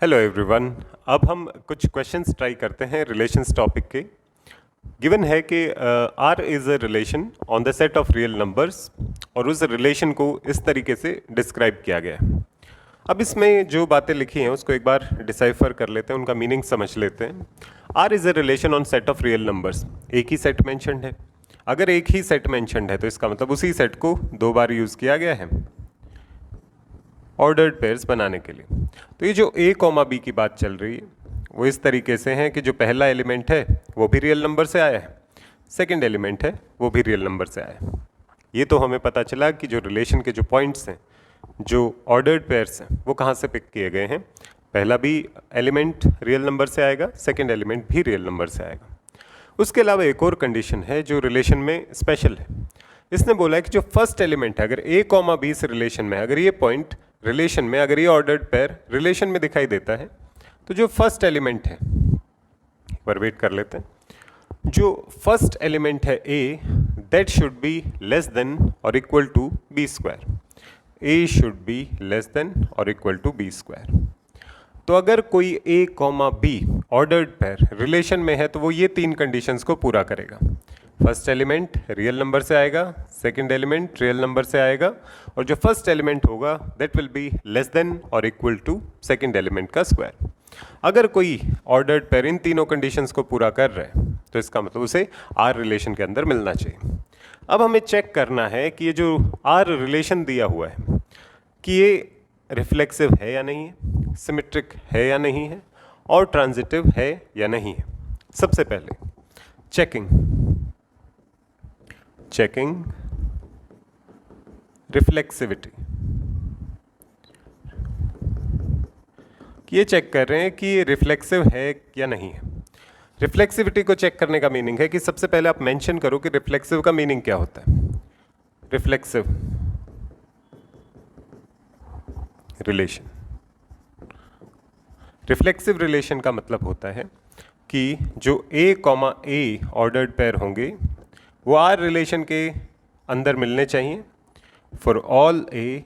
Hello everyone. अब हम कुछ क्वेश्चंस ट्राई करते हैं रिलेशंस टॉपिक के। गिवन है कि R is a relation on the set of real numbers और उस रिलेशन को इस तरीके से डिस्क्राइब किया गया है। अब इसमें जो बातें लिखी हैं उसको एक बार डिसाइफर कर लेते हैं, उनका मीनिंग समझ लेते हैं। R is a relation on set of real numbers, एक ही सेट मैंशनड है। अगर एक ही सेट मैंशनड है तो इसका मतलब उसी सेट को दो बार यूज़ किया गया है ऑर्डर्ड पेयर्स बनाने के लिए। तो ये जो a कॉमा बी की बात चल रही है वो इस तरीके से है कि जो पहला एलिमेंट है वो भी रियल नंबर से आया है, सेकंड एलिमेंट है वो भी रियल नंबर से आया है। ये तो हमें पता चला कि जो रिलेशन के जो पॉइंट्स हैं, जो ऑर्डर्ड पेयर्स हैं, वो कहाँ से पिक किए गए हैं। पहला भी एलिमेंट रियल नंबर से आएगा, सेकेंड एलिमेंट भी रियल नंबर से आएगा। उसके अलावा एक और कंडीशन है जो रिलेशन में स्पेशल है। इसने बोला है कि जो फर्स्ट एलिमेंट है, अगर a कॉमा बी इस रिलेशन में, अगर ये पॉइंट रिलेशन में, अगर ये ऑर्डर्ड पेयर रिलेशन में दिखाई देता है तो जो फर्स्ट एलिमेंट है, एक बार वेट कर लेते हैं, जो फर्स्ट एलिमेंट है a, that should be less than और equal to B square. a should be less than और इक्वल टू बी स्क्वायर। तो अगर कोई a comma b ordered pair relation में है तो वो ये तीन कंडीशंस को पूरा करेगा। फर्स्ट एलिमेंट रियल नंबर से आएगा, सेकंड एलिमेंट रियल नंबर से आएगा, और जो फर्स्ट एलिमेंट होगा that will be less than और इक्वल टू सेकंड एलिमेंट का स्क्वायर। अगर कोई ऑर्डर्ड पेयर इन तीनों कंडीशंस को पूरा कर रहा है तो इसका मतलब उसे आर रिलेशन के अंदर मिलना चाहिए। अब हमें चेक करना है कि ये जो आर रिलेशन दिया हुआ है कि ये रिफ्लेक्सिव है या नहीं है, सिमेट्रिक है या नहीं है, और ट्रांजिटिव है या नहीं है। सबसे पहले चेकिंग रिफ्लेक्सिविटी, ये चेक कर रहे हैं कि ये रिफ्लेक्सिव है या नहीं है। रिफ्लेक्सिविटी को चेक करने का मीनिंग है कि सबसे पहले आप मेंशन करो कि रिफ्लेक्सिव का मीनिंग क्या होता है। रिफ्लेक्सिव रिलेशन, रिफ्लेक्सिव रिलेशन का मतलब होता है कि जो a comma a ordered pair होंगे वो आर रिलेशन के अंदर मिलने चाहिए for all a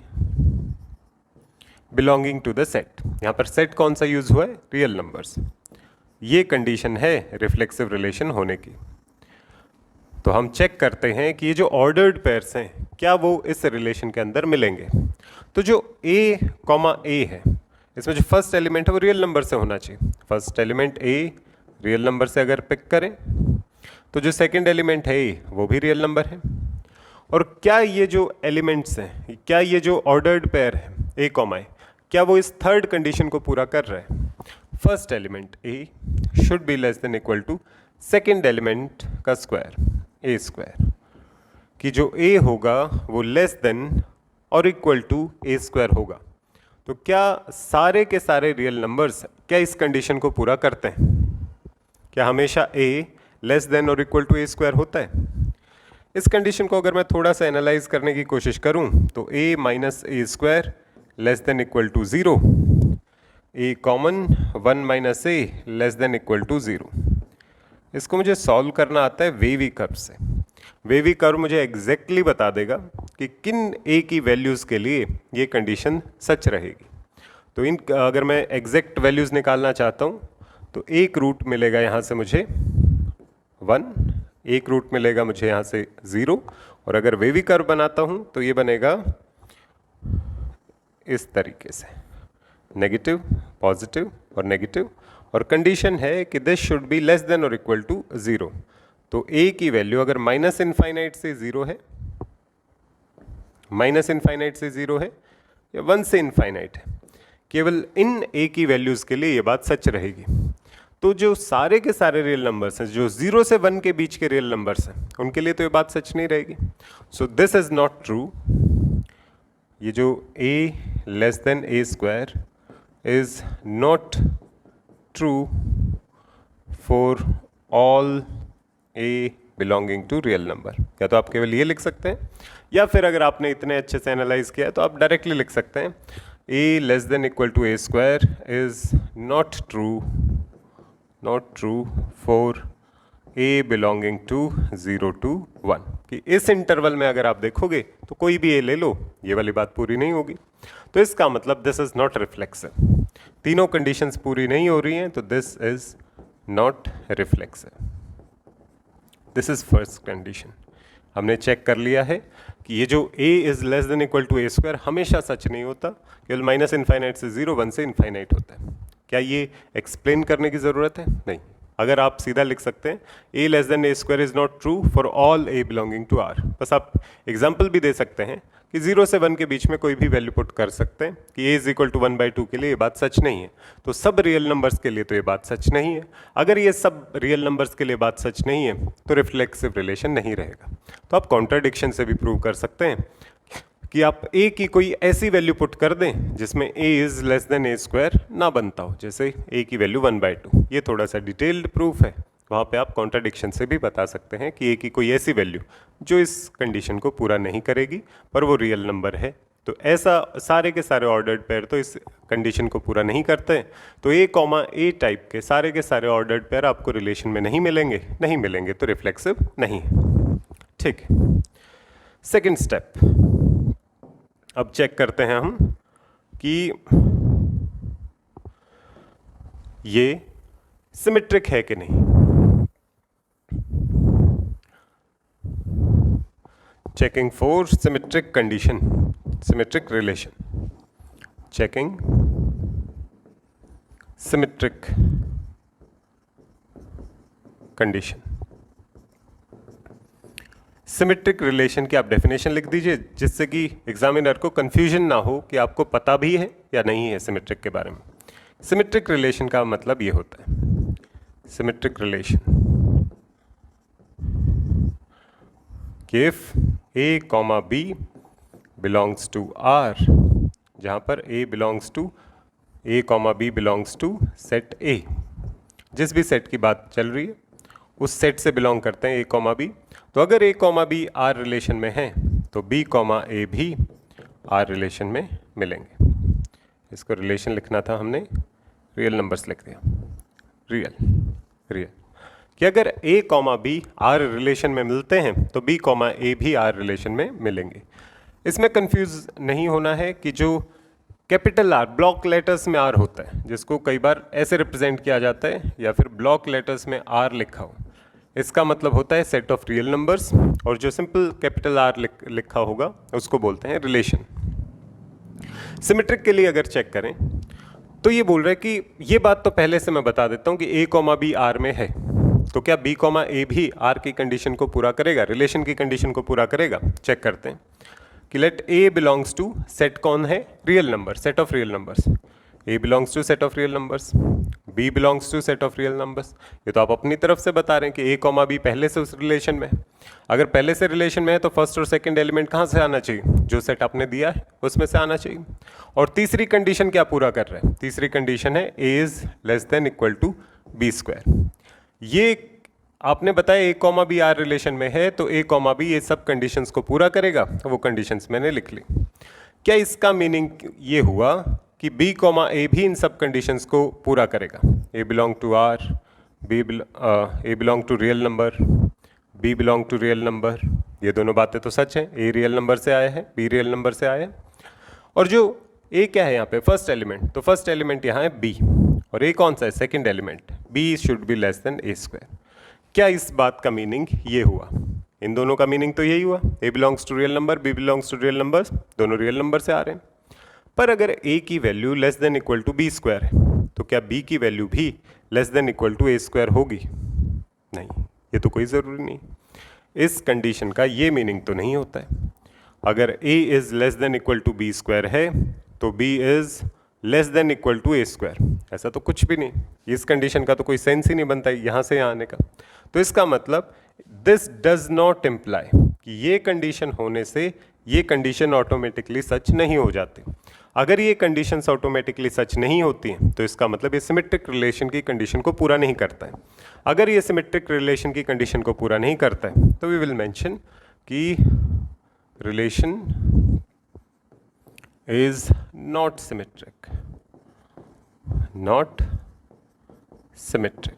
belonging to the set. यहाँ पर सेट कौन सा यूज हुआ है, रियल नंबर्स। ये कंडीशन है रिफ्लेक्सिव रिलेशन होने की। तो हम चेक करते हैं कि ये जो ऑर्डर्ड पेयर्स हैं क्या वो इस रिलेशन के अंदर मिलेंगे। तो जो a कॉमा a है इसमें जो फर्स्ट एलिमेंट है वो रियल नंबर से होना चाहिए। First element a real number से अगर पिक करें तो जो सेकंड एलिमेंट है a वो भी रियल नंबर है। और क्या ये जो एलिमेंट्स हैं, क्या ये जो ऑर्डर्ड पेयर है a कॉमा a, क्या वो इस थर्ड कंडीशन को पूरा कर रहा है। First element a should be less than equal to second element का स्क्वायर a स्क्वायर, कि जो a होगा वो लेस देन और इक्वल टू a स्क्वायर होगा। तो क्या सारे के सारे रियल नंबर्स क्या इस कंडीशन को पूरा करते हैं? क्या हमेशा a लेस देन और इक्वल टू a स्क्वायर होता है? इस कंडीशन को अगर मैं थोड़ा सा एनालाइज करने की कोशिश करूं तो a minus a square less than equal to 0, a common 1 minus a less than equal to 0। इसको मुझे सॉल्व करना आता है वेवी कर्व से। वेवी कर्व मुझे एग्जैक्टली बता देगा कि किन a की वैल्यूज़ के लिए ये कंडीशन सच रहेगी। तो इन अगर मैं एग्जैक्ट वैल्यूज़ निकालना चाहता हूँ तो एक रूट मिलेगा यहाँ से मुझे 1, एक रूट मिलेगा मुझे यहाँ से 0, और अगर वेवी कर्व बनाता हूँ तो ये बनेगा इस तरीके से, नेगेटिव, पॉजिटिव और नेगेटिव, और कंडीशन है कि this should be less than और इक्वल टू 0। तो a की वैल्यू अगर माइनस इनफाइनाइट से 0 है, माइनस इनफाइनाइट से 0 है या 1 से इनफाइनाइट है, केवल इन a की वैल्यूज़ के लिए ये बात सच रहेगी। तो जो सारे के सारे रियल नंबर्स हैं, जो 0 से 1 के बीच के रियल नंबर्स हैं, उनके लिए तो ये बात सच नहीं रहेगी। So this is not true. ये जो a less than a square is not true for all a belonging to real number. या तो आप केवल ये लिख सकते हैं, या फिर अगर आपने इतने अच्छे से एनालाइज किया है तो आप डायरेक्टली लिख सकते हैं a less than equal to a square is not true for a belonging to 0 to 1। कि इस इंटरवल में अगर आप देखोगे तो कोई भी a ले लो, ये वाली बात पूरी नहीं होगी। तो इसका मतलब दिस इज नॉट रिफ्लेक्सिव। तीनों कंडीशंस पूरी नहीं हो रही हैं तो this is not reflexive. This is first condition. हमने चेक कर लिया है कि ये जो a is less than equal to A square हमेशा सच नहीं होता, केवल माइनस इनफाइनाइट से 0, 1 से इनफाइनाइट होता है। क्या ये एक्सप्लेन करने की ज़रूरत है? नहीं। अगर आप सीधा लिख सकते हैं a less than A square is not true for all a belonging to r। बस आप एग्जाम्पल भी दे सकते हैं कि 0 से 1 के बीच में कोई भी वैल्यू पुट कर सकते हैं कि a इज इक्वल टू 1/2 के लिए ये बात सच नहीं है, तो सब रियल नंबर्स के लिए तो ये बात सच नहीं है। अगर ये सब रियल नंबर्स के लिए बात सच नहीं है तो रिफ्लेक्सिव रिलेशन नहीं रहेगा। तो आप कॉन्ट्राडिक्शन से भी प्रूव कर सकते हैं कि आप a की कोई ऐसी वैल्यू पुट कर दें जिसमें a is less than A square ना बनता हो, जैसे a की वैल्यू 1/2। ये थोड़ा सा डिटेल्ड प्रूफ है, वहाँ पे आप कॉन्ट्राडिक्शन से भी बता सकते हैं कि a की कोई ऐसी वैल्यू जो इस कंडीशन को पूरा नहीं करेगी पर वो रियल नंबर है। तो ऐसा सारे के सारे ऑर्डर्ड पेयर तो इस कंडीशन को पूरा नहीं करते हैं, तो a, टाइप के सारे ऑर्डर्ड पेयर आपको रिलेशन में नहीं मिलेंगे तो रिफ्लेक्सिव नहीं है। ठीक है, सेकेंड स्टेप अब चेक करते हैं हम कि ये सिमेट्रिक है कि नहीं। Checking for symmetric condition, symmetric relation, checking symmetric condition. Symmetric relation की आप डेफिनेशन लिख दीजिए जिससे कि एग्जामिनर को कंफ्यूजन ना हो कि आपको पता भी है या नहीं है सिमेट्रिक के बारे में। सिमेट्रिक रिलेशन का मतलब ये होता है, सिमेट्रिक रिलेशन कि if a, b belongs to r, जहाँ पर a, b belongs to set a, जिस भी सेट की बात चल रही है उस सेट से बिलोंग करते हैं a, b। तो अगर a, b r रिलेशन में है तो b, a भी r रिलेशन में मिलेंगे। इसको रिलेशन लिखना था, हमने रियल नंबर्स लिख दिया। रियल कि अगर a, b r रिलेशन में मिलते हैं तो b, a भी r रिलेशन में मिलेंगे। इसमें कंफ्यूज नहीं होना है कि जो कैपिटल R ब्लॉक लेटर्स में R होता है, जिसको कई बार ऐसे रिप्रेजेंट किया जाता है या फिर ब्लॉक लेटर्स में R लिखा हो, इसका मतलब होता है सेट ऑफ रियल नंबर्स, और जो सिंपल कैपिटल R लिखा होगा उसको बोलते हैं रिलेशन। सिमेट्रिक के लिए अगर चेक करें तो ये बोल रहा है कि ये बात तो पहले से मैं बता देता हूँ कि a, b R में है, तो क्या b, a भी R की कंडीशन को पूरा करेगा, रिलेशन की कंडीशन को पूरा करेगा। चेक करते हैं कि let a belongs to set कौन है, real number, set of real numbers. a belongs to set of real numbers, b belongs to set of real numbers. ये तो आप अपनी तरफ से बता रहे हैं कि a, b पहले से उस रिलेशन में है। अगर पहले से रिलेशन में है तो फर्स्ट और सेकंड एलिमेंट कहाँ से आना चाहिए, जो सेट आपने दिया है उसमें से आना चाहिए। और तीसरी कंडीशन क्या पूरा कर रहे हैं, तीसरी कंडीशन है a is less than equal to b square. ये आपने बताया a, b R रिलेशन में है तो a, b ये सब कंडीशंस को पूरा करेगा, वो कंडीशंस मैंने लिख ली। क्या इसका मीनिंग ये हुआ कि b, a भी इन सब कंडीशंस को पूरा करेगा, a belong to R, a belong to real number, b belong to real number. ये दोनों बातें तो सच हैं, a रियल नंबर से आया है, b रियल नंबर से आया है। और जो a क्या है यहाँ पे, फर्स्ट एलिमेंट, तो फर्स्ट एलिमेंट यहाँ है b, और a कौन सा है, second element, b should be less than a square. क्या इस बात का मीनिंग ये हुआ, इन दोनों का मीनिंग तो यही हुआ, a belongs to real number, b belongs to real numbers, दोनों रियल नंबर से आ रहे हैं। पर अगर a की value less than equal to b square है तो क्या b की वैल्यू भी less than equal to a square होगी? नहीं, ये तो कोई ज़रूरी नहीं। इस कंडीशन का ये मीनिंग तो नहीं होता है। अगर a is less than equal to b square है तो b is less than equal to a square, ऐसा तो कुछ भी नहीं। इस कंडीशन का तो कोई सेंस ही नहीं बनता यहाँ से यहाँ आने का। तो इसका मतलब दिस डज नॉट इम्प्लाई कि ये कंडीशन होने से ये कंडीशन ऑटोमेटिकली सच नहीं हो जाती। अगर ये कंडीशंस ऑटोमेटिकली सच नहीं होती हैं तो इसका मतलब ये सिमेट्रिक रिलेशन की कंडीशन को पूरा नहीं करता है। अगर ये सिमेट्रिक रिलेशन की कंडीशन को पूरा नहीं करता है तो वी विल मेंशन कि relation is not symmetric, not symmetric।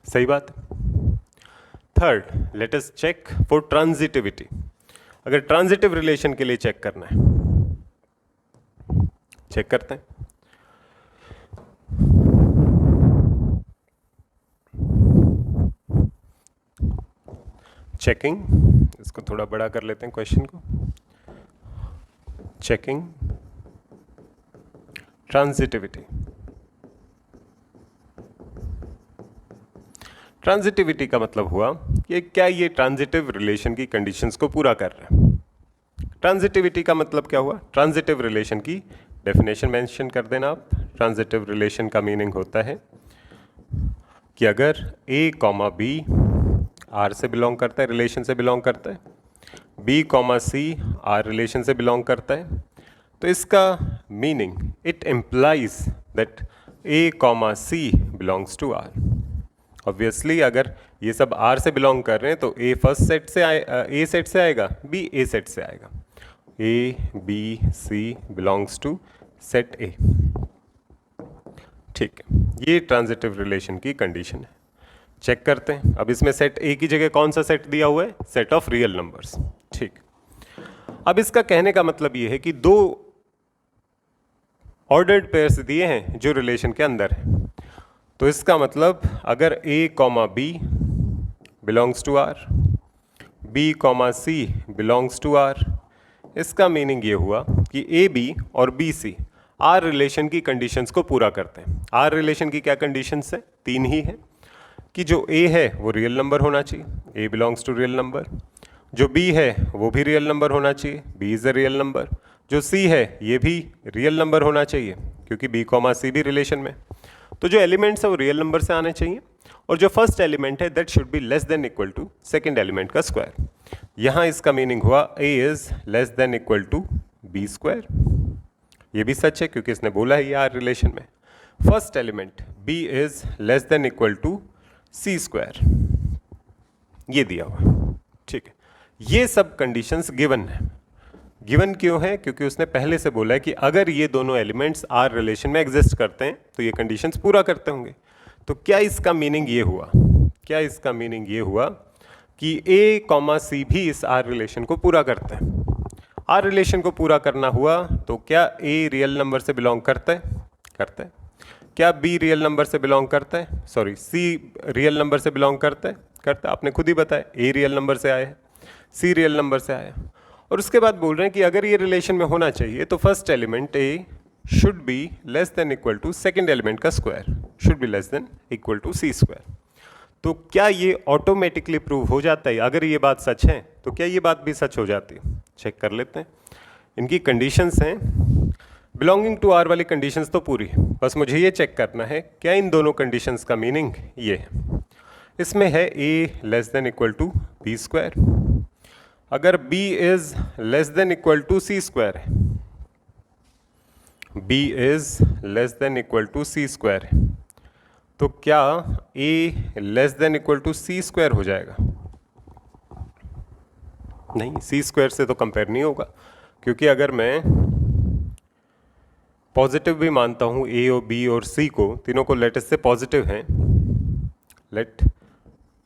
सही बात। Third, let us check for transitivity. अगर ट्रांजिटिव रिलेशन के लिए चेक करना है चेक करते हैं। चेकिंग, इसको थोड़ा बड़ा कर लेते हैं क्वेश्चन को। Checking transitivity. ट्रांजिटिविटी का मतलब हुआ कि क्या ये ट्रांजिटिव रिलेशन की कंडीशंस को पूरा कर रहा है। ट्रांजिटिविटी का मतलब क्या हुआ, ट्रांजिटिव रिलेशन की डेफिनेशन मेंशन कर देना आप। ट्रांजिटिव रिलेशन का मीनिंग होता है कि अगर A, B R से बिलोंग करता है, रिलेशन से बिलोंग करता है, B, C R रिलेशन से बिलोंग करता है, तो इसका meaning it implies that A, C belongs to R। Obviously अगर ये सब R से बिलोंग कर रहे हैं तो A फर्स्ट सेट से A सेट से आएगा, B A सेट से आएगा। A, B, C belongs to set A। ठीक है, ये ट्रांजिटिव रिलेशन की कंडीशन है। चेक करते हैं। अब इसमें सेट A की जगह कौन सा सेट दिया हुआ है, सेट ऑफ रियल नंबर्स। ठीक, अब इसका कहने का मतलब ये है कि दो ऑर्डर्ड पेयर्स दिए हैं जो रिलेशन के अंदर है। तो इसका मतलब अगर A, B belongs to R, B, C belongs to R, इसका मीनिंग ये हुआ कि A, B और B, C R रिलेशन की कंडीशंस को पूरा करते हैं। R रिलेशन की क्या कंडीशंस है, तीन ही है कि जो A है वो रियल नंबर होना चाहिए, A belongs to real number. जो B है वो भी रियल नंबर होना चाहिए, B is a real number. जो C है ये भी रियल नंबर होना चाहिए क्योंकि B, C भी रिलेशन में। तो जो एलिमेंट्स है वो रियल नंबर से आने चाहिए और जो फर्स्ट एलिमेंट है that should be less than equal to second element का स्क्वायर। यहाँ इसका मीनिंग हुआ A is less than equal to B square. ये भी सच है क्योंकि इसने बोला है ये R रिलेशन में। First element B is less than equal to C square, ये दिया हुआ। ठीक है, ये सब कंडीशंस गिवन है। गिवन क्यों है, क्योंकि उसने पहले से बोला है कि अगर ये दोनों एलिमेंट्स R रिलेशन में एग्जिस्ट करते हैं तो ये कंडीशंस पूरा करते होंगे। तो क्या इसका मीनिंग ये हुआ, क्या इसका मीनिंग ये हुआ कि A, C भी इस R रिलेशन को पूरा करते हैं। R रिलेशन को पूरा करना हुआ तो क्या A रियल नंबर से बिलोंग करता है, करता है। क्या B रियल नंबर से बिलोंग करता है, सॉरी C रियल नंबर से बिलोंग करता है, करता है। आपने खुद ही बताया A रियल नंबर से आया है, C रियल नंबर से आया है। और उसके बाद बोल रहे हैं कि अगर ये रिलेशन में होना चाहिए तो first element A should be less than equal to second element का square, should be less than equal to C square. तो क्या ये ऑटोमेटिकली प्रूव हो जाता है, अगर ये बात सच है तो क्या ये बात भी सच हो जाती है। चेक कर लेते हैं। इनकी कंडीशंस हैं, बिलोंगिंग टू R वाली कंडीशंस तो पूरी है, बस मुझे ये चेक करना है क्या इन दोनों कंडीशंस का मीनिंग ये है। इसमें है A less than equal to B square. अगर B is less than equal to C square है, B is less than equal to C square है, तो क्या A less than equal to C square हो जाएगा? नहीं, C स्क्वायर से तो कंपेयर नहीं होगा, क्योंकि अगर मैं पॉजिटिव भी मानता हूँ A और B और C को, तीनों को लेट से पॉजिटिव हैं, let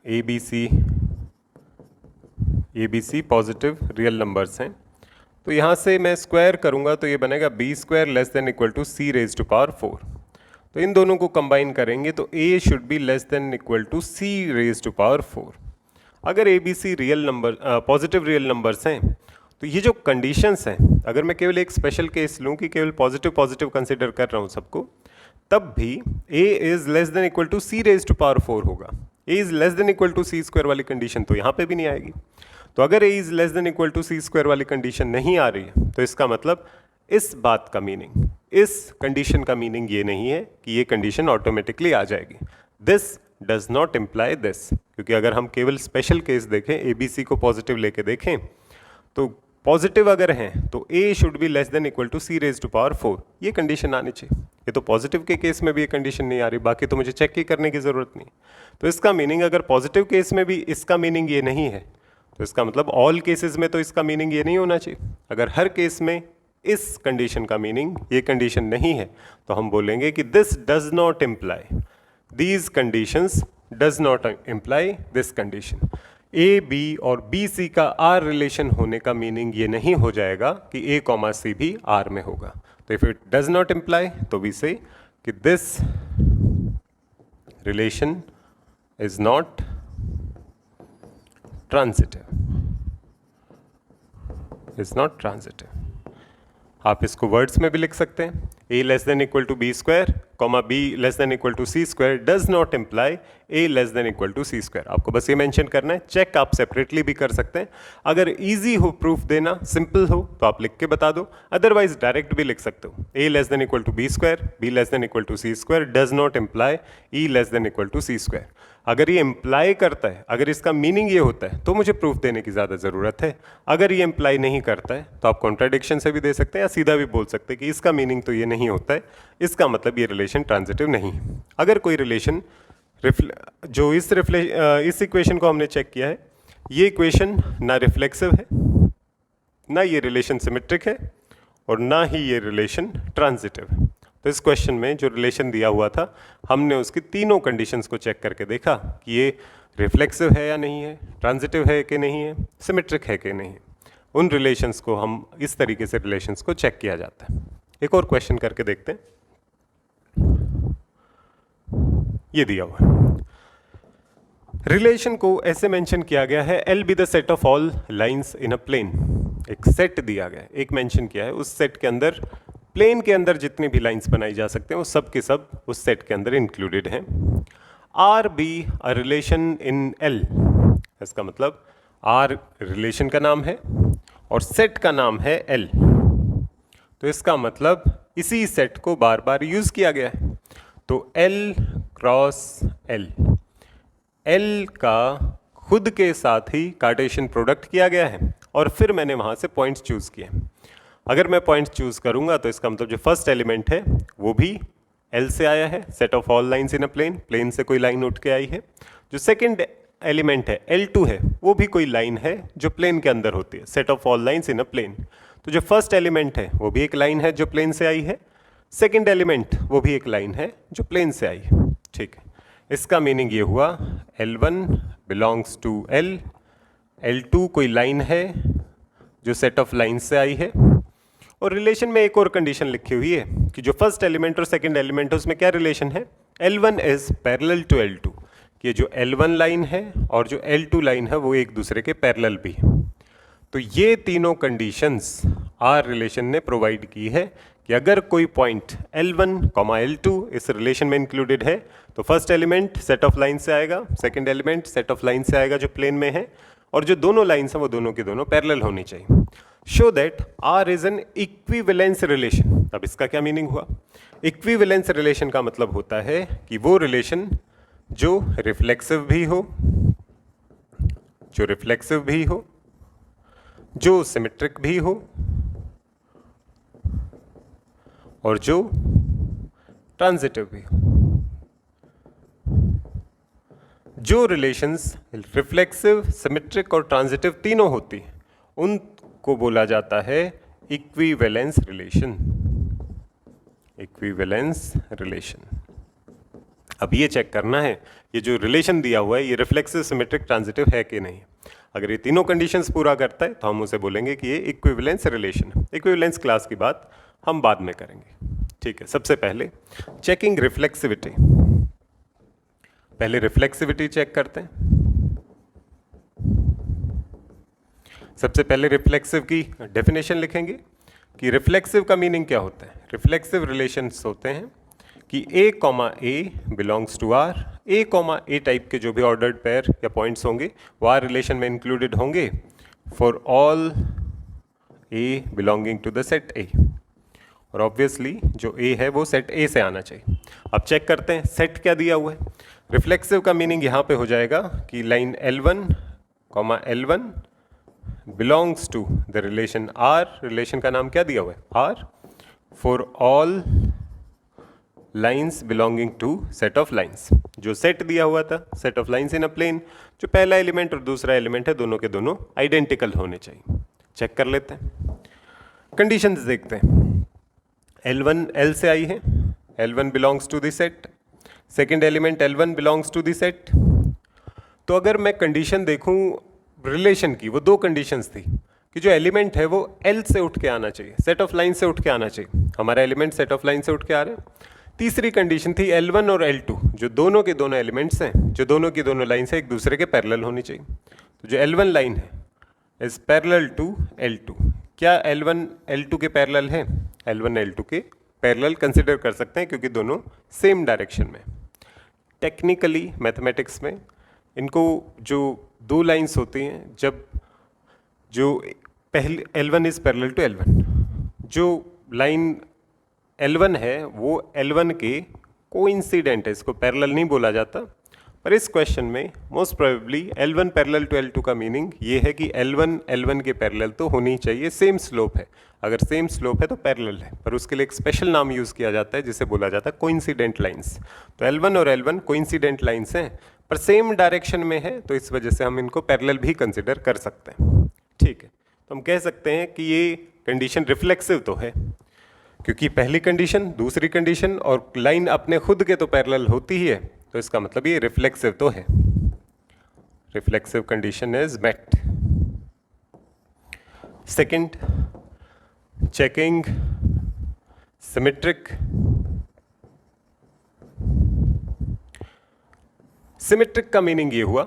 A B C positive real numbers हैं, तो यहाँ से मैं स्क्वायर करूँगा तो ये बनेगा B square less than equal to C raise to power 4। तो इन दोनों को कंबाइन करेंगे तो A should be less than equal to C raise to power 4। अगर A, B, C real number positive real numbers हैं तो ये जो कंडीशंस हैं, अगर मैं केवल एक स्पेशल केस लूँ कि केवल पॉजिटिव पॉजिटिव कंसिडर कर रहा हूँ सबको, तब भी A is less than equal to C raise to power 4 होगा। A is less than equal to C square वाली कंडीशन तो यहाँ पे भी नहीं आएगी। तो अगर A is less than equal to C square वाली कंडीशन नहीं आ रही है तो इसका मतलब इस बात का मीनिंग, इस कंडीशन का मीनिंग ये नहीं है कि ये कंडीशन ऑटोमेटिकली आ जाएगी। This does not imply this, क्योंकि अगर हम केवल स्पेशल केस देखें, A, B, C को पॉजिटिव लेके देखें, तो पॉजिटिव अगर हैं तो A should be less than equal to C raise to power 4, ये कंडीशन आनी चाहिए। ये तो पॉजिटिव के केस में भी ये कंडीशन नहीं आ रही, बाकी तो मुझे चेक ही करने की ज़रूरत नहीं। तो इसका मीनिंग अगर पॉजिटिव केस में भी इसका मीनिंग ये नहीं है तो इसका मतलब ऑल केसेस में तो इसका मीनिंग ये नहीं होना चाहिए। अगर हर केस में इस कंडीशन का मीनिंग ये कंडीशन नहीं है तो हम बोलेंगे कि this does not imply, these conditions does not imply this condition. A, B और B, C का R रिलेशन होने का मीनिंग ये नहीं हो जाएगा कि A, C भी R में होगा। तो if it does not imply तो वी से कि this relation is not transitive. आप इसको वर्ड्स में भी लिख सकते हैं, a less than equal to B square comma b less than equal to C square does not imply a less than equal to C square. आपको बस ये मेंशन करना है। चेक आप सेपरेटली भी कर सकते हैं, अगर इजी हो प्रूफ देना, सिंपल हो तो आप लिख के बता दो, अदरवाइज डायरेक्ट भी लिख सकते हो। a less than equal to B square, b less than equal to C square does not imply e less than equal to C square. अगर ये इम्प्लाई करता है, अगर इसका मीनिंग ये होता है तो मुझे प्रूफ देने की ज़्यादा ज़रूरत है। अगर ये इम्प्लाई नहीं करता है तो आप कॉन्ट्राडिक्शन से भी दे सकते हैं या सीधा भी बोल सकते हैं कि इसका मीनिंग तो ये नहीं होता है, इसका मतलब ये रिलेशन ट्रांजिटिव नहीं। अगर कोई रिलेशन जो इस इक्वेशन को हमने चेक किया है, ये इक्वेशन ना रिफ्लेक्सिव है, ना ये रिलेशन सिमेट्रिक है और ना ही ये रिलेशन ट्रांजिटिव है। तो इस क्वेश्चन में जो रिलेशन दिया हुआ था, हमने उसकी तीनों कंडीशंस को चेक करके देखा कि ये रिफ्लेक्सिव है या नहीं है, ट्रांजिटिव है कि नहीं है, सिमेट्रिक है कि नहीं है। उन रिलेशंस को हम इस तरीके से रिलेशंस को चेक किया जाता है। एक और क्वेश्चन करके देखते हैं। ये दिया हुआ है, रिलेशन को ऐसे मेंशन किया गया है, L be the set of all lines in a plane. एक सेट दिया गया है, एक मेंशन किया है, उस सेट के अंदर प्लेन के अंदर जितनी भी लाइंस बनाई जा सकते हैं वो सब के सब उस सेट के अंदर इंक्लूडेड हैं। R be a relation in L, इसका मतलब आर रिलेशन का नाम है और सेट का नाम है एल, तो इसका मतलब इसी सेट को बार बार यूज किया गया है। तो एल क्रॉस एल, एल का खुद के साथ ही कार्टेशियन प्रोडक्ट किया गया है और फिर मैंने वहां से पॉइंट्स चूज किए। अगर मैं पॉइंट्स चूज करूंगा तो इसका मतलब जो फर्स्ट एलिमेंट है वो भी L से आया है, set of all lines in a plane, plane से कोई लाइन उठ के आई है। जो सेकंड एलिमेंट है L2 है, वो भी कोई लाइन है जो प्लेन के अंदर होती है, set of all lines in a plane. तो जो फर्स्ट एलिमेंट है वो भी एक लाइन है जो प्लेन से आई है, सेकंड एलिमेंट वो भी एक लाइन है जो प्लेन से आई है। ठीक है, इसका मीनिंग ये हुआ L1 belongs to L, L2 कोई लाइन है जो सेट ऑफ लाइन से आई है। और रिलेशन में एक और कंडीशन लिखी हुई है कि जो फर्स्ट एलिमेंट और सेकंड एलिमेंट है उसमें क्या रिलेशन है, L1 is parallel to L2, कि जो L1 लाइन है और जो L2 लाइन है वो एक दूसरे के पैरेलल भी है। तो ये तीनों कंडीशंस आर रिलेशन ने प्रोवाइड की है कि अगर कोई पॉइंट L1, L2 इस रिलेशन में इंक्लूडेड है तो first element set of line से आएगा, second element set of line से आएगा जो प्लेन में है, और जो दोनों लाइन्स हैं वो दोनों के दोनों पैरेलल होनी चाहिए। Show that R is an equivalence relation. अब इसका क्या मीनिंग हुआ? इक्विवेलेंस रिलेशन का मतलब होता है कि वो रिलेशन जो रिफ्लेक्सिव भी हो, जो सिमेट्रिक भी हो और जो ट्रांजिटिव भी हो। जो रिलेशंस रिफ्लेक्सिव, सिमेट्रिक और ट्रांजिटिव तीनों होती हैं उनको बोला जाता है इक्विवेलेंस रिलेशन। Equivalence relation. अब ये चेक करना है ये जो रिलेशन दिया हुआ है ये रिफ्लेक्सिव, सिमेट्रिक, ट्रांजिटिव है कि नहीं। अगर ये तीनों कंडीशंस पूरा करता है तो हम उसे बोलेंगे कि ये इक्विवेलेंस रिलेशन है। इक्विवेलेंस क्लास की बात हम बाद में करेंगे। ठीक है, सबसे पहले चेकिंग रिफ्लेक्सिविटी। पहले रिफ्लेक्सिविटी चेक करते हैं। सबसे पहले रिफ्लेक्सिव की डेफिनेशन लिखेंगे कि रिफ्लेक्सिव का मीनिंग क्या होता है। रिफ्लेक्सिव रिलेशंस होते हैं कि A, A belongs to R, A, type के जो भी ऑर्डर्ड पेयर या पॉइंट्स होंगे वो R रिलेशन में इंक्लूडेड होंगे for all A belonging to the set A। और ऑब्वियसली जो A है वो सेट A से आना चाहिए। अब चेक करते हैं सेट क्या दिया हुआ है। रिफ्लेक्सिव का मीनिंग यहाँ पे हो जाएगा कि line L1 belongs to the relation R, relation का नाम क्या दिया हुआ है R, for all lines belonging to set of lines. जो सेट दिया हुआ था set of lines in a plane, जो पहला एलिमेंट और दूसरा एलिमेंट है दोनों के दोनों आइडेंटिकल होने चाहिए। चेक कर लेते हैं, कंडीशंस देखते हैं। L1 L से आई है, L1 belongs to the set, second element L1 belongs to the set. तो अगर मैं कंडीशन देखूं रिलेशन की, वो दो कंडीशंस थी कि जो एलिमेंट है वो L से उठ के आना चाहिए, सेट ऑफ लाइन से उठ के आना चाहिए। हमारा एलिमेंट सेट ऑफ लाइन से उठ के आ रहे हैं। तीसरी कंडीशन थी L1 और L2 जो दोनों के दोनों एलिमेंट्स हैं, जो दोनों की दोनों लाइन से एक दूसरे के पैरेलल होनी चाहिए। तो जो L1 लाइन है इज पैरेलल टू L2। क्या L1 L2 के पैरेलल है? L1 L2 के पैरेलल कंसिडर कर सकते हैं क्योंकि दोनों सेम डायरेक्शन में। टेक्निकली मैथमेटिक्स में इनको जो दो लाइंस होती हैं, जब जो पहले L1 is parallel to L1, जो लाइन L1 है वो L1 के कोइंसिडेंट है, इसको पैरेलल नहीं बोला जाता। पर इस क्वेश्चन में most probably L1 parallel to L2 का मीनिंग ये है कि L1 L1 के पैरेलल तो होनी चाहिए, सेम स्लोप है। अगर सेम स्लोप है तो पैरेलल है, पर उसके लिए एक स्पेशल नाम यूज़ किया जाता है जिसे बोला जाता है कोइंसिडेंट लाइंस। तो L1 और L1 कोइंसिडेंट लाइंस हैं पर सेम डायरेक्शन में है, तो इस वजह से हम इनको पैरेलल भी कंसिडर कर सकते हैं। ठीक है, तो हम कह सकते हैं कि ये कंडीशन रिफ्लेक्सिव तो है, क्योंकि पहली कंडीशन, दूसरी कंडीशन और लाइन अपने खुद के तो पैरेलल होती ही है, तो इसका मतलब ये रिफ्लेक्सिव तो है। Reflexive condition is met. Second, checking symmetric. Symmetric का मीनिंग ये हुआ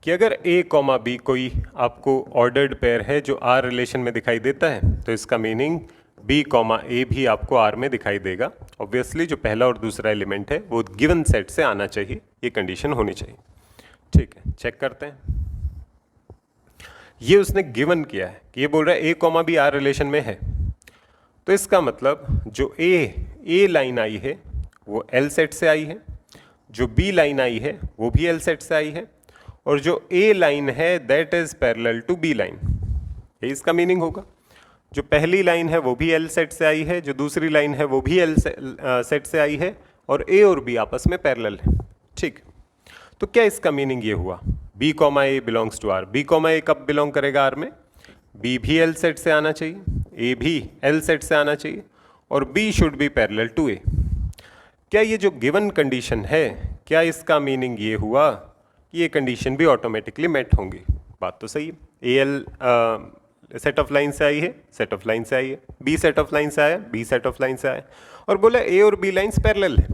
कि अगर A, B कोई आपको ऑर्डर्ड पेयर है जो R रिलेशन में दिखाई देता है, तो इसका मीनिंग B, A भी आपको R में दिखाई देगा। ऑब्वियसली जो पहला और दूसरा एलिमेंट है वो गिवन सेट से आना चाहिए, ये कंडीशन होनी चाहिए। ठीक है, चेक करते हैं। ये उसने गिवन किया है कि ये बोल रहा है A, B R रिलेशन में है, तो इसका मतलब जो A लाइन आई है वो L सेट से आई है, जो B लाइन आई है वो भी L सेट से आई है, और जो A लाइन है that is parallel to B line. ये इसका मीनिंग होगा। जो पहली लाइन है वो भी L सेट से आई है, जो दूसरी लाइन है वो भी L सेट से आई है, और A और B आपस में पैरेलल है। ठीक, तो क्या इसका मीनिंग ये हुआ B, A belongs to R। B, A कब बिलोंग करेगा R में? B भी L सेट से आना चाहिए, A भी L सेट से आना चाहिए, और B should be parallel to A। क्या ये जो गिवन कंडीशन है, क्या इसका मीनिंग ये हुआ कि ये कंडीशन भी ऑटोमेटिकली मेट होंगी? बात तो सही है। AL सेट ऑफ लाइन से आई है, सेट ऑफ लाइन से आई है, B सेट ऑफ लाइन से आया, B सेट ऑफ लाइन से आया, और बोला A और B लाइन्स पैरेलल है।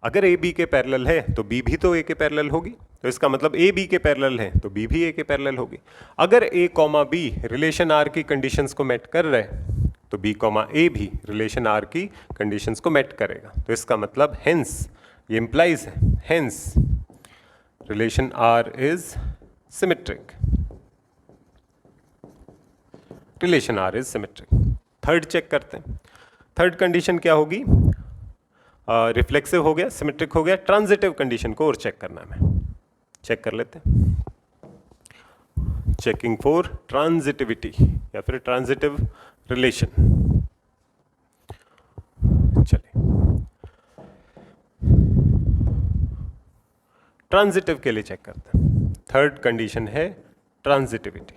अगर A B के पैरेलल है तो B भी तो A के पैरेलल होगी, तो इसका मतलब A B के पैरेलल है तो B भी A के पैरेलल होगी। अगर A, B रिलेशन R की कंडीशंस को मेट कर रहा है तो B, A भी रिलेशन R की कंडीशंस को मेट करेगा। तो इसका मतलब हेंस, ये इंप्लाइज है, hence relation R is symmetric. Relation R is symmetric. Third check करते हैं। थर्ड कंडीशन क्या होगी? रिफ्लेक्सिव हो गया, सिमेट्रिक हो गया, ट्रांजिटिव कंडीशन को और चेक करना है। हमें चेक कर लेते हैं। चेकिंग फॉर ट्रांजिटिविटी या फिर ट्रांजिटिव रिलेशन। चलिए, ट्रांजिटिव के लिए चेक करते हैं। थर्ड कंडीशन है ट्रांजिटिविटी,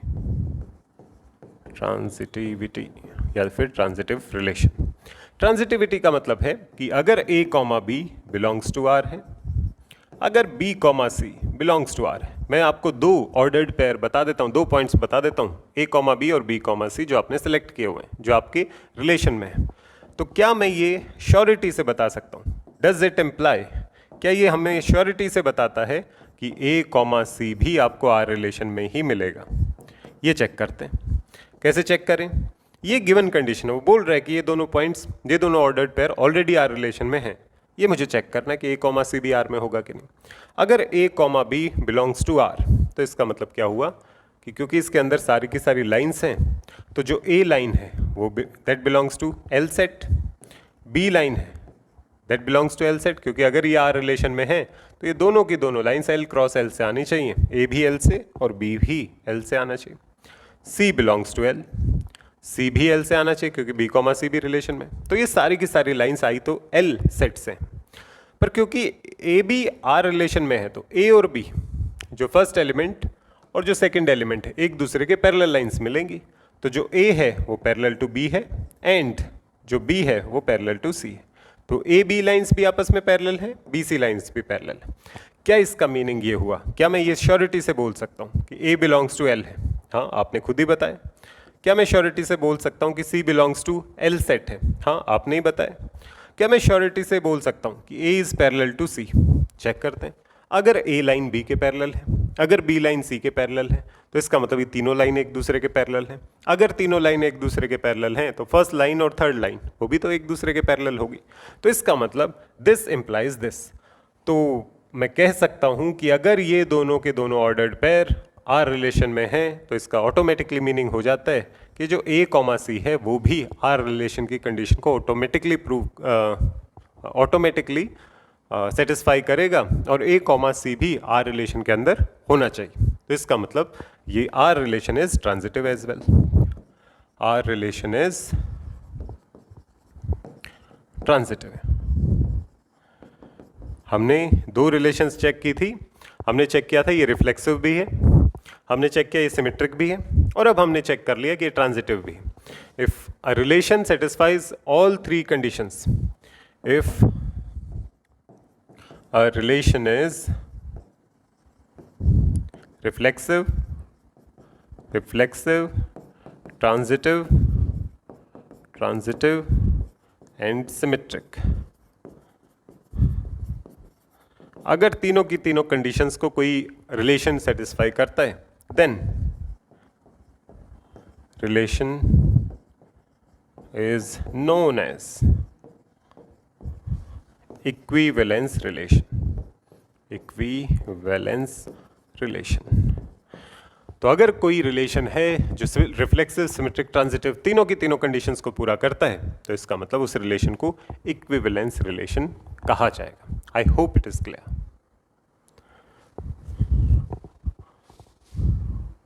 ट्रांजिटिविटी या फिर ट्रांजिटिव रिलेशन। ट्रांजिटिविटी का मतलब है कि अगर A, B belongs to R है, अगर B, C belongs to R है। मैं आपको दो ऑर्डर्ड पेयर बता देता हूँ, दो पॉइंट्स बता देता हूँ, A, B और B, C जो आपने सेलेक्ट किए हुए हैं, जो आपके रिलेशन में है। तो क्या मैं ये श्योरिटी से बता सकता हूँ? डज इट इम्प्लाई, क्या ये हमें श्योरिटी से बताता है कि A, C भी आपको R रिलेशन में ही मिलेगा? ये चेक करते हैं। कैसे चेक करें? ये गिवन कंडीशन है, वो बोल रहा है कि ये दोनों पॉइंट्स, ये दोनों ordered pair already R relation में हैं। ये मुझे चेक करना है कि A, C भी R में होगा कि नहीं। अगर A, B belongs to R, तो इसका मतलब क्या हुआ कि क्योंकि इसके अंदर सारी की सारी लाइंस हैं, तो जो A लाइन है वो that belongs to L set, B line है that belongs to L set, क्योंकि अगर ये R रिलेशन में है तो ये दोनों की दोनों लाइंस L क्रॉस L से आनी चाहिए, A भी L से और B भी L से आना चाहिए। C belongs to L, C भी L से आना चाहिए क्योंकि B, C भी रिलेशन में। तो ये सारी की सारी लाइंस आई तो L सेट से, पर क्योंकि A भी R रिलेशन में है तो A और B जो फर्स्ट एलिमेंट और जो सेकंड एलिमेंट है एक दूसरे के पैरेलल लाइंस मिलेंगी। तो जो A है वो पैरेलल टू B है एंड जो B है वो पैरेलल टू C है। तो A B लाइंस भी आपस में पैरेलल है, B C लाइंस भी पैरेलल है। क्या इसका मीनिंग ये हुआ? क्या मैं ये श्योरिटी से बोल सकता हूँ कि A बिलोंग्स टू L है? हाँ, आपने खुद ही बताया क्या मैं श्योरिटी से बोल सकता हूँ कि C belongs to L set है? हाँ, आपने ही बताया। क्या मैं श्योरिटी से बोल सकता हूँ कि A is parallel to C? Check करते हैं। अगर A लाइन B के पैरेलल है, अगर B लाइन C के पैरेलल है, तो इसका मतलब ये तीनों लाइन एक दूसरे के पैरेलल हैं। अगर तीनों लाइन एक दूसरे के पैरेलल हैं तो फर्स्ट लाइन और थर्ड लाइन वो भी तो एक दूसरे के पैरेलल होगी। तो इसका मतलब दिस इंप्लाइज दिस। तो मैं कह सकता हूं कि अगर ये दोनों के दोनों ऑर्डर्ड पेयर आर रिलेशन में हैं तो इसका ऑटोमेटिकली मीनिंग हो जाता है कि जो A, C है वो भी आर रिलेशन की कंडीशन को ऑटोमेटिकली सेटिस्फाई करेगा और A, C भी आर रिलेशन के अंदर होना चाहिए। तो इसका मतलब ये R relation is transitive as well. R relation is transitive. हमने दो रिलेशंस चेक की थी। हमने चेक किया था ये रिफ्लेक्सिव भी है, हमने चेक किया ये सिमेट्रिक भी है, और अब हमने चेक कर लिया कि ये ट्रांजिटिव भी है। If a relation satisfies all three conditions, if a relation is reflexive, transitive and symmetric, अगर तीनों की तीनों कंडीशंस को कोई रिलेशन सेटिस्फाई करता है then relation is known as equivalence relation. तो अगर कोई रिलेशन है जो रिफ्लेक्सिव, सिमेट्रिक, ट्रांजिटिव तीनों की तीनों कंडीशंस को पूरा करता है तो इसका मतलब उस रिलेशन को इक्विवेलेंस रिलेशन कहा जाएगा। I hope it is clear.